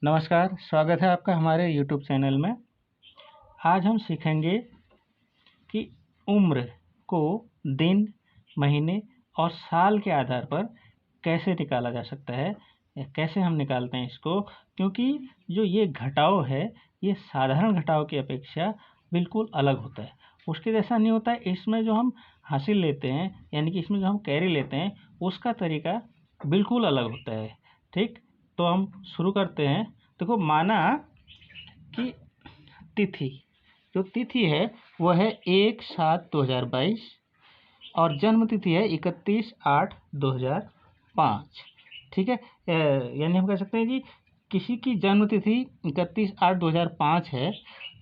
नमस्कार, स्वागत है आपका हमारे यूट्यूब चैनल में। आज हम सीखेंगे कि उम्र को दिन, महीने और साल के आधार पर कैसे निकाला जा सकता है या कैसे हम निकालते हैं इसको, क्योंकि जो ये घटाव है ये साधारण घटाव की अपेक्षा बिल्कुल अलग होता है। उसके जैसा नहीं होता है। इसमें जो हम हासिल लेते हैं यानी कि इसमें जो हम कैरी लेते हैं उसका तरीका बिल्कुल अलग होता है। ठीक, तो हम शुरू करते हैं। देखो, माना कि तिथि, जो तिथि है वह है 1/7/2022 और जन्म तिथि है 31/8/2005। ठीक है, यानी हम कह सकते हैं कि किसी की जन्म तिथि 31/8/2005 है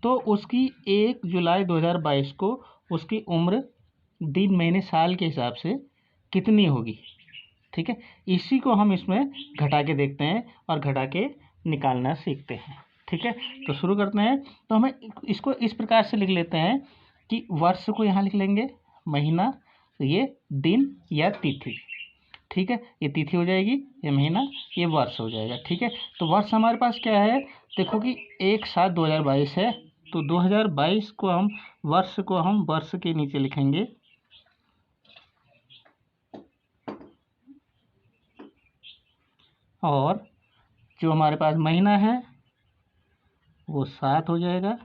तो उसकी 1 जुलाई 2022 को उसकी उम्र दिन, महीने, साल के हिसाब से कितनी होगी। ठीक है, इसी को हम इसमें घटा के देखते हैं और घटा के निकालना सीखते हैं। ठीक है, तो शुरू करते हैं। तो हमें इसको इस प्रकार से लिख लेते हैं कि वर्ष को यहाँ लिख लेंगे, महीना ये दिन या तिथि। ठीक है, ये तिथि हो जाएगी, ये महीना, ये वर्ष हो जाएगा। ठीक है, तो वर्ष हमारे पास क्या है, देखो कि 1/7/2022 है तो 2022 को हम वर्ष के नीचे लिखेंगे और जो हमारे पास महीना है वो 7 हो जाएगा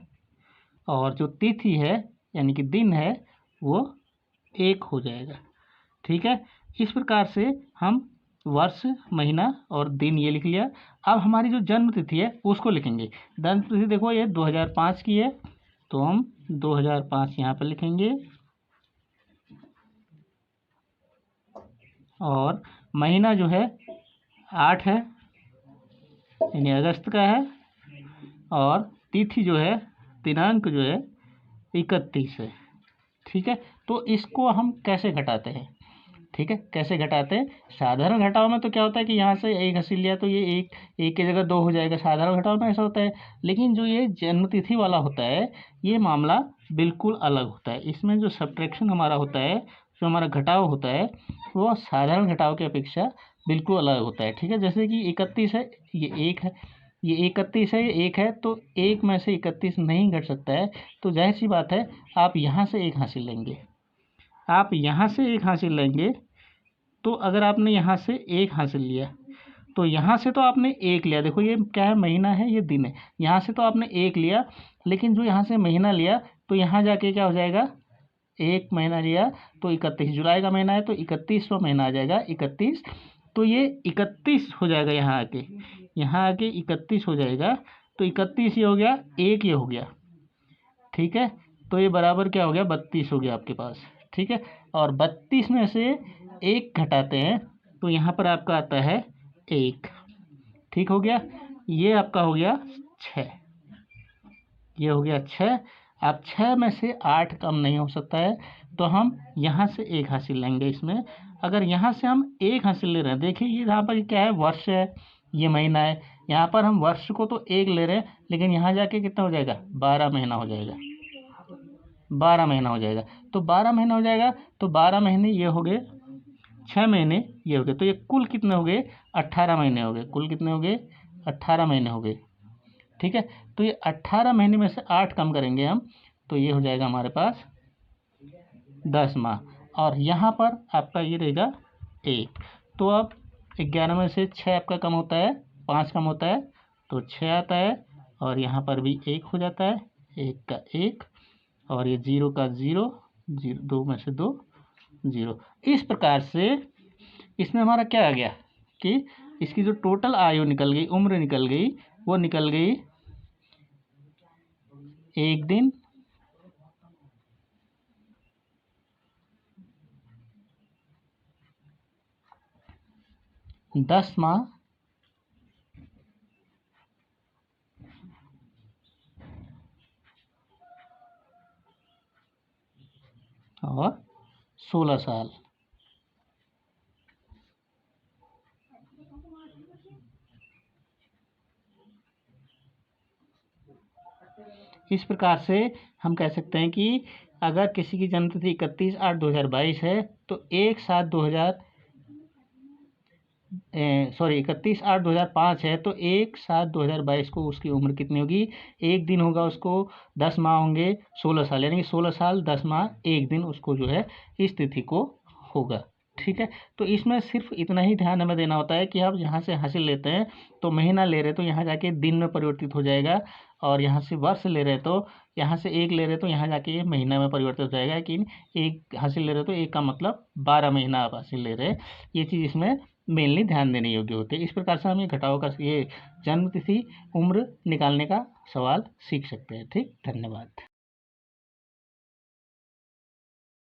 और जो तिथि है यानी कि दिन है वो 1 हो जाएगा। ठीक है, इस प्रकार से हम वर्ष, महीना और दिन ये लिख लिया। अब हमारी जो जन्म तिथि है उसको लिखेंगे। जन्म तिथि देखो ये 2005 की है तो हम 2005 यहाँ पर लिखेंगे और महीना जो है 8 है यानी अगस्त का है और तिथि जो है, दिनांक जो है 31 है। ठीक है, तो इसको हम कैसे घटाते हैं। ठीक है, कैसे घटाते हैं। साधारण घटाव में तो क्या होता है कि यहाँ से एक हासिल लिया तो ये एक की जगह 2 हो जाएगा। साधारण घटाव में ऐसा होता है। लेकिन जो ये जन्मतिथि वाला होता है ये मामला बिल्कुल अलग होता है। इसमें जो सब्ट्रैक्शन हमारा होता है, जो हमारा घटाव होता है वो साधारण घटाव की अपेक्षा बिल्कुल अलग होता है। ठीक है, जैसे कि 31 है, ये 1 है, ये 31 है, ये 1 है, तो 1 में से 31 नहीं घट सकता है। तो जाहिर सी बात है आप यहाँ से 1 हासिल लेंगे। आप यहाँ से 1 हासिल लेंगे तो अगर आपने यहाँ से 1 हासिल लिया तो यहाँ से तो आपने 1 लिया। देखो ये क्या है, महीना है, ये दिन है। यहाँ से तो आपने 1 लिया, लेकिन जो यहाँ से महीना लिया तो यहाँ जाके क्या हो जाएगा, 1 महीना लिया तो 31 जुलाई का महीना है तो 31वां महीना आ जाएगा 31। तो ये 31 हो जाएगा, यहाँ आके 31 हो जाएगा। तो 31 ये हो गया, 1 ये हो गया। ठीक है, तो ये बराबर क्या हो गया, 32 हो गया आपके पास। ठीक है, और 32 में से 1 घटाते हैं तो यहाँ पर आपका आता है 1। ठीक हो गया, ये आपका हो गया 6, ये हो गया 6। अब 6 में से 8 कम नहीं हो सकता है तो हम यहाँ से 1 हासिल लेंगे इसमें। अगर यहाँ से हम 1 हासिल ले रहे हैं, देखिए ये यहाँ पर क्या है, वर्ष है, ये महीना है। यहाँ पर हम वर्ष को तो 1 ले रहे हैं, लेकिन यहाँ जाके कितना हो जाएगा, 12 महीना हो जाएगा। 12 महीना हो जाएगा, तो 12 महीना हो जाएगा। तो 12 महीने ये हो गए, 6 महीने ये हो गए, तो ये कुल कितने हो गए, 18 महीने हो गए। कुल कितने हो गए, 18 महीने हो गए। ठीक है, तो ये 18 महीने में से 8 कम करेंगे हम तो ये हो जाएगा हमारे पास 10 माह। और यहाँ पर आपका ये रहेगा 1। तो अब 11 में से 6 आपका कम होता है, 5 कम होता है तो 6 आता है और यहाँ पर भी 1 हो जाता है, 1 का 1 और ये 0 का 0, 2 में से 2 0। इस प्रकार से इसमें हमारा क्या आ गया कि इसकी जो टोटल आयु निकल गई, उम्र निकल गई, वो निकल गई 1 दिन, 10 माह और 16 साल। इस प्रकार से हम कह सकते हैं कि अगर किसी की जन्मतिथि 31/8/2022 है तो 1/7/2022 31/8/2005 है, तो 1/7/2022 को उसकी उम्र कितनी होगी? 1 दिन होगा उसको, 10 माह होंगे, 16 साल, यानी कि 16 साल 10 माह 1 दिन उसको जो है इस तिथि को होगा। ठीक है, तो इसमें सिर्फ इतना ही ध्यान हमें देना होता है कि आप यहाँ से हासिल लेते हैं तो महीना ले रहे तो यहाँ जाके दिन में परिवर्तित हो जाएगा, और यहाँ से वर्ष ले रहे तो यहाँ से एक ले रहे तो यहाँ जाके ये महीना में परिवर्तित हो जाएगा। लेकिन एक हासिल ले रहे तो एक का मतलब 12 महीना आप हासिल ले रहे हैं। ये चीज़ इसमें मेनली ध्यान देने योग्य होती है। इस प्रकार से हम ये घटाव का ये जन्म तिथि उम्र निकालने का सवाल सीख सकते हैं। ठीक, धन्यवाद।